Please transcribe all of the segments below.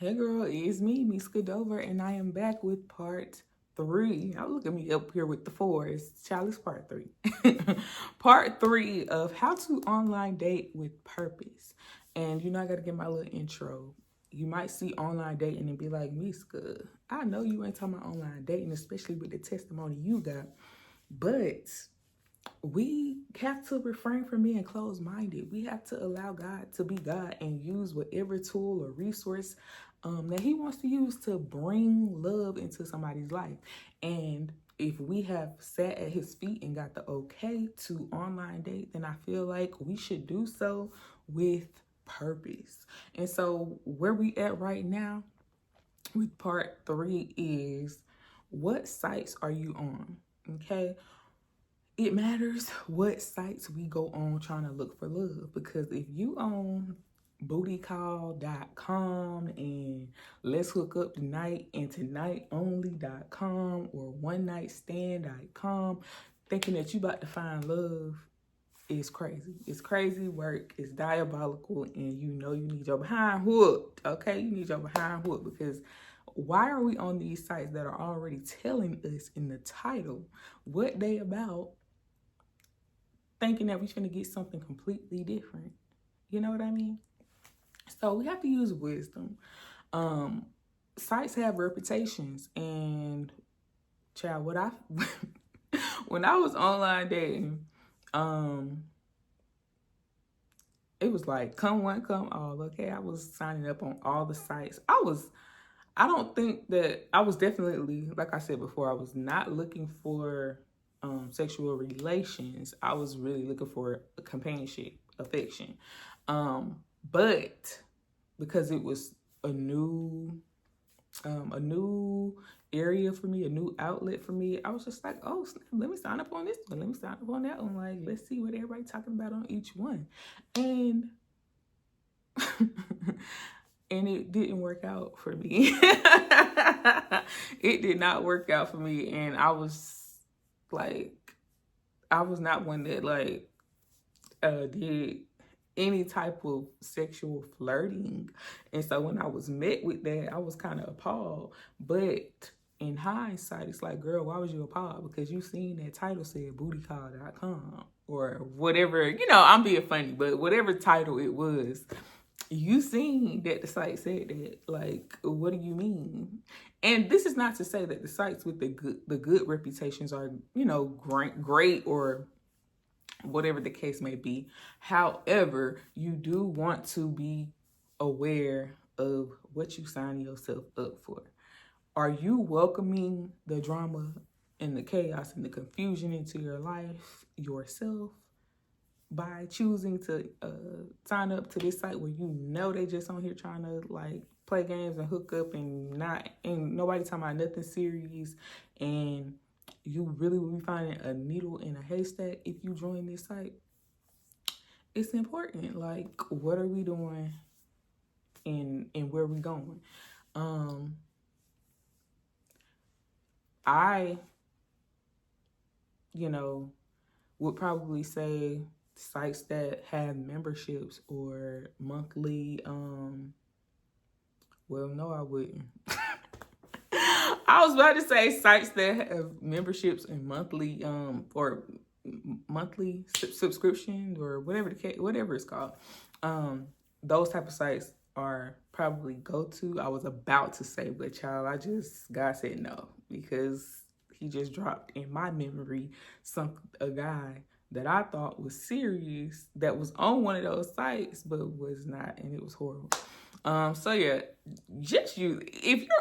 Hey girl, it's me, Miss Dover, and I am back with part three. Now look at me up here with the four. It's Charlie's part three. Part three of how to online date with purpose. And you know I gotta get my little intro. You might see online dating and be like, Miska, I know you ain't talking about online dating, especially with the testimony you got. But we have to refrain from being closed-minded. We have to allow God to be God and use whatever tool or resource that he wants to use to bring love into somebody's life. And if we have sat at his feet and got the okay to online date, then I feel like we should do so with purpose. And so where we at right now with part three is, what sites are you on? Okay. It matters what sites we go on trying to look for love, because if you own bootycall.com and let's hook up tonight and tonightonly.com or onenightstand.com thinking that you about to find love, is crazy. It's crazy work. It's diabolical, and you know you need your behind whooped. Okay, you need your behind whooped, because why are we on these sites that are already telling us in the title what they about, thinking that we're going to get something completely different? You know what I mean? So we have to use wisdom. Sites have reputations, and child, what I when I was online dating, it was like come one, come all. Okay, I was signing up on all the sites. I don't think that I was definitely, like I said before, I was not looking for sexual relations. I was really looking for companionship, affection. But because it was a new area for me, a new outlet for me, I was just like, oh, let me sign up on this one. Let me sign up on that one. Like, let's see what everybody's talking about on each one. And and it didn't work out for me. It did not work out for me. And I was not one that did any type of sexual flirting. And so when I was met with that, I was kind of appalled. But in hindsight, it's like, girl, why was you appalled? Because you seen that title said bootycall.com or whatever. You know, I'm being funny, but whatever title it was, you seen that the site said that. Like, what do you mean? And this is not to say that the sites with the good reputations are, you know, great or whatever the case may be. However, you do want to be aware of what you sign yourself up for. Are you welcoming the drama and the chaos and the confusion into your life yourself by choosing to sign up to this site where you know they just on here trying to like play games and hook up and nobody talking about nothing serious, and you really will be finding a needle in a haystack if you join this site? It's important. Like, what are we doing and where are we going? I, would probably say sites that have memberships or monthly, well, no, I wouldn't. I was about to say sites that have memberships and monthly or monthly subscriptions or whatever it's called. Those type of sites are probably go-to. I was about to say, but child, God said no, because he just dropped in my memory a guy that I thought was serious that was on one of those sites but was not, and it was horrible. So yeah, if you're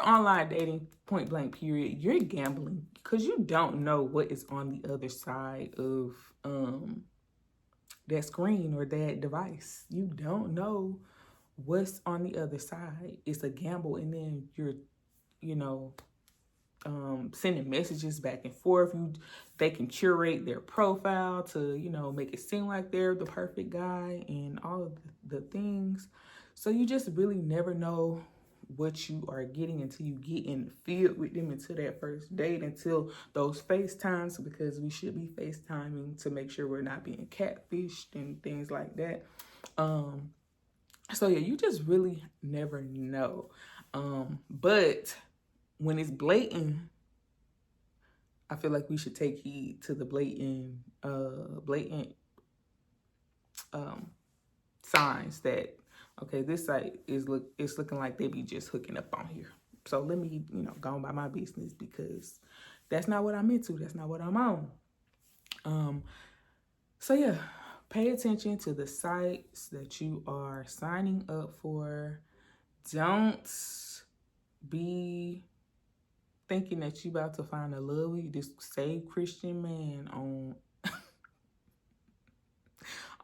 online dating, point blank period, you're gambling, because you don't know what is on the other side of that screen or that device. You don't know what's on the other side. It's a gamble, and then you're, sending messages back and forth. They can curate their profile to, make it seem like they're the perfect guy and all of the things. So you just really never know what you are getting until you get in the field with them, until that first date, until those FaceTimes, because we should be FaceTiming to make sure we're not being catfished and things like that. So yeah, you just really never know. But when it's blatant, I feel like we should take heed to the blatant signs that, okay, this site it's looking like they be just hooking up on here. So let me, go on by my business, because that's not what I'm into. That's not what I'm on. So yeah, pay attention to the sites that you are signing up for. Don't be thinking that you about to find a lovely, this saved Christian man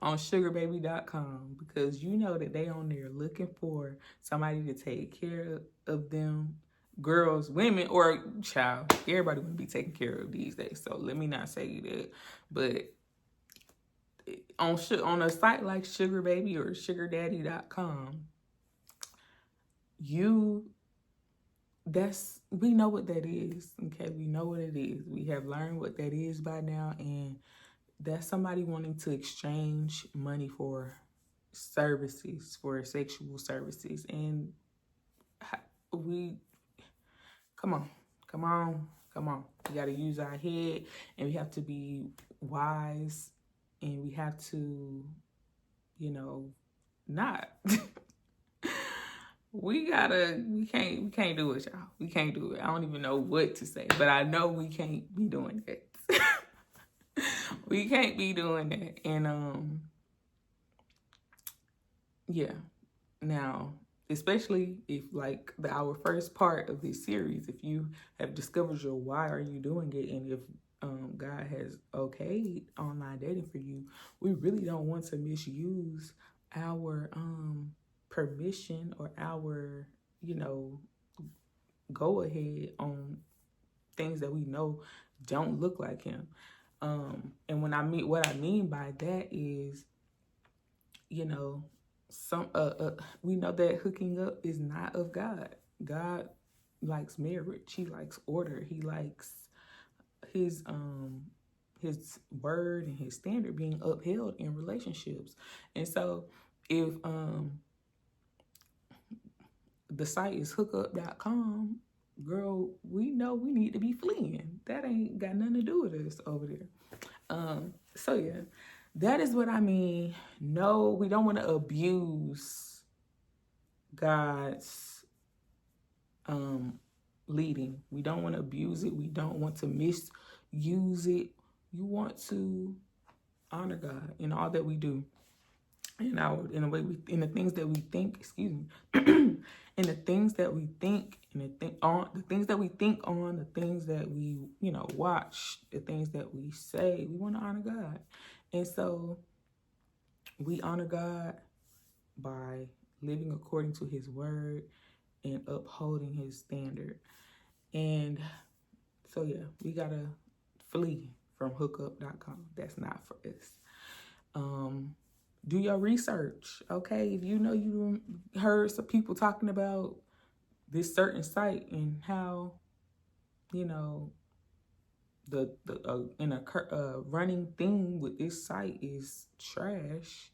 on sugarbaby.com, because you know that they on there looking for somebody to take care of them. Girls, women, or child. Everybody want to be taken care of these days. So let me not say that. But on a site like sugarbaby or sugardaddy.com, we know what that is. Okay, we know what it is. We have learned what that is by now, and that's somebody wanting to exchange money for services, for sexual services. And come on. We got to use our head, and we have to be wise, and we have to, not. we can't do it, y'all. We can't do it. I don't even know what to say, but I know we can't be doing that. We can't be doing that. And yeah. Now, especially if, like, our first part of this series, if you have discovered your why are you doing it, and if God has okayed online dating for you, we really don't want to misuse our permission or our, go ahead on things that we know don't look like him. And what I mean by that is, we know that hooking up is not of God. God likes marriage. He likes order. He likes his word and his standard being upheld in relationships. And so if the site is hookup.com, girl, we know we need to be fleeing. That ain't got nothing to do with us over there. So yeah, that is what I mean. No, we don't want to abuse God's leading. We don't want to abuse it. We don't want to misuse it. You want to honor God in all that we do, in the things that we think. Excuse me. And the things that we think, and the things that we think on, the things that we, watch, the things that we say, we want to honor God. And so we honor God by living according to his word and upholding his standard. And so, yeah, we got to flee from hookup.com. That's not for us. Do your research, okay? If you heard some people talking about this certain site and how, the running thing with this site is trash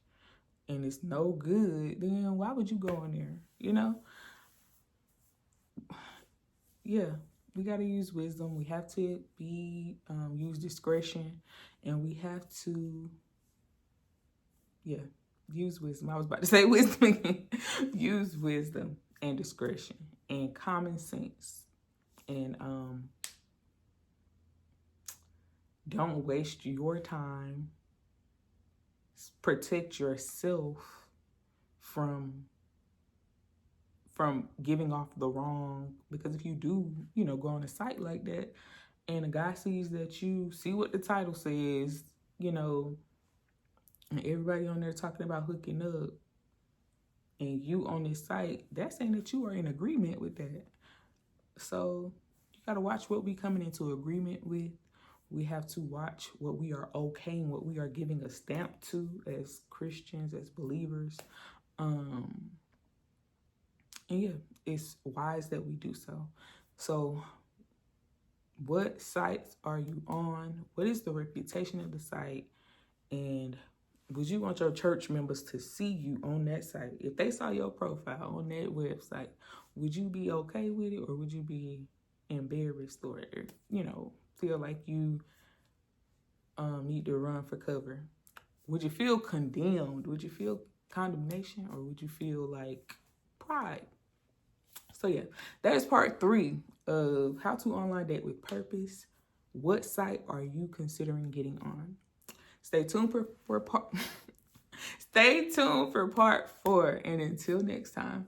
and it's no good, then why would you go in there? Yeah, we got to use wisdom. We have to use discretion, and we have to, use wisdom. I was about to say wisdom again. Use wisdom and discretion and common sense. And don't waste your time. Protect yourself from giving off the wrong, because if you do, go on a site like that and a guy sees that you see what the title says, and everybody on there talking about hooking up, and you on this site, that's saying that you are in agreement with that. So you got to watch what we coming into agreement with. We have to watch what we are okaying, what we are giving a stamp to as Christians, as believers. And yeah, it's wise that we do so. So what sites are you on? What is the reputation of the site? And would you want your church members to see you on that site? If they saw your profile on that website, would you be okay with it, or would you be embarrassed, or, you know, feel like you need to run for cover? Would you feel condemned? Would you feel condemnation, or would you feel like pride? So yeah, that is part 3 of how to online date with purpose. What site are you considering getting on? Stay tuned for part Stay tuned for part 4, and until next time.